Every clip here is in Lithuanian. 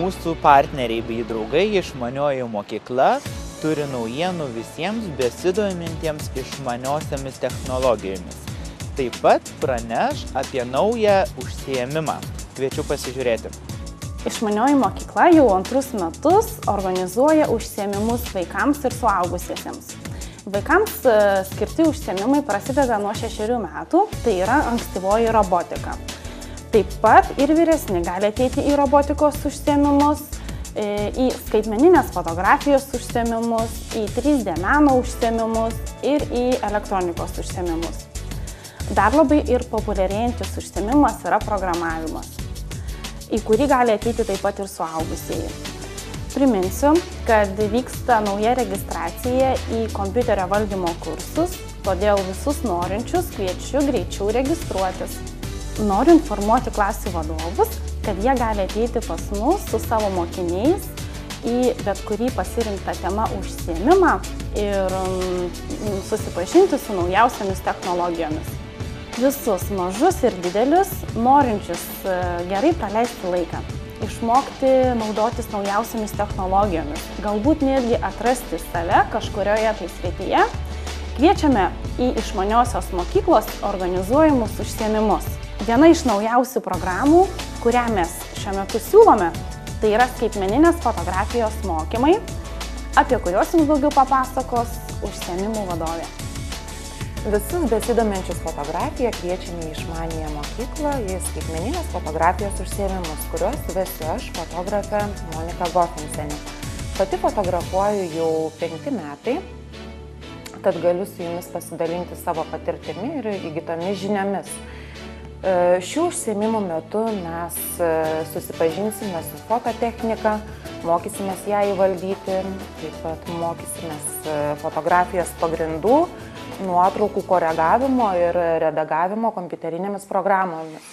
mūsų partneriai bei draugai Išmanioji mokykla turi naujienų visiems besidomintiems išmaniosiamis technologijomis. Taip pat praneš apie naują užsiėmimą. Kviečiu pasižiūrėti. Išmanioji mokykla jau antrus metus organizuoja užsiėmimus vaikams ir suaugusiesiems. Vaikams skirti užsiėmimai prasideda nuo 6 metų, tai yra ankstyvoji robotika. Taip pat ir vyresni gali ateiti į robotikos užsiėmimus, į skaitmeninės fotografijos užsiėmimus, į 3D meno užsiėmimus ir į elektronikos užsiėmimus. Dar labai ir populiarėjantis užsiėmimas yra programavimas, į kurį gali ateiti taip pat ir suaugusieji. Priminsiu, kad vyksta nauja registracija į kompiuterio valdymo kursus, todėl visus norinčius kviečiu greičiau registruotis. Noriu informuoti klasių vadovus, kad jie gali ateiti pas mus su savo mokiniais į bet kurį pasirinktą temą užsiėmimą ir susipažinti su naujausiamis technologijomis. Visus mažus ir didelius, norinčius gerai praleisti laiką, išmokti naudotis naujausiamis technologijomis, galbūt netgi atrasti save kažkurioje tai srityje, kviečiame į Išmaniosios mokyklos organizuojamus užsiėmimus. Viena iš naujausių programų, kurią mes šiuo metu siūlome, tai yra skaitmeninės fotografijos mokymai, apie kuriuos jums daugiau papasakos užsiėmimų vadovė. Visus besidominčius fotografiją kviečiame į Išmaniąją mokyklą į skaitmeninės fotografijos užsiėmimus, kuriuos vesiu aš, fotografė Monika Gofinsenė. Pati fotografuoju jau 5 metai, tad galiu su jumis pasidalinti savo patirtimi ir įgytomis žiniomis. Šių užsiėmimų metu mes susipažinsime su fototechnika, mokysimės ją įvaldyti, taip pat mokysimės fotografijos pagrindų, nuotraukų koregavimo ir redagavimo kompiuterinėmis programomis.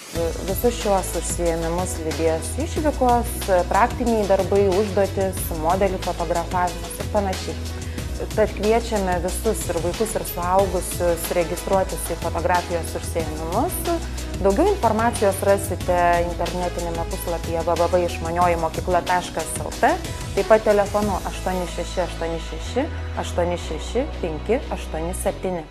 Visus šiuos užsiėmimus lydės išvykos, praktiniai darbai, užduotis, modelių fotografavimas ir panašiai. Tad kviečiame visus ir vaikus ir suaugusius registruotis į fotografijos užsiėmimus. Daugiau informacijos rasite internetinėme puslapyje www.išmaniojimokykla.lt, taip pat telefonu 8686 86 587.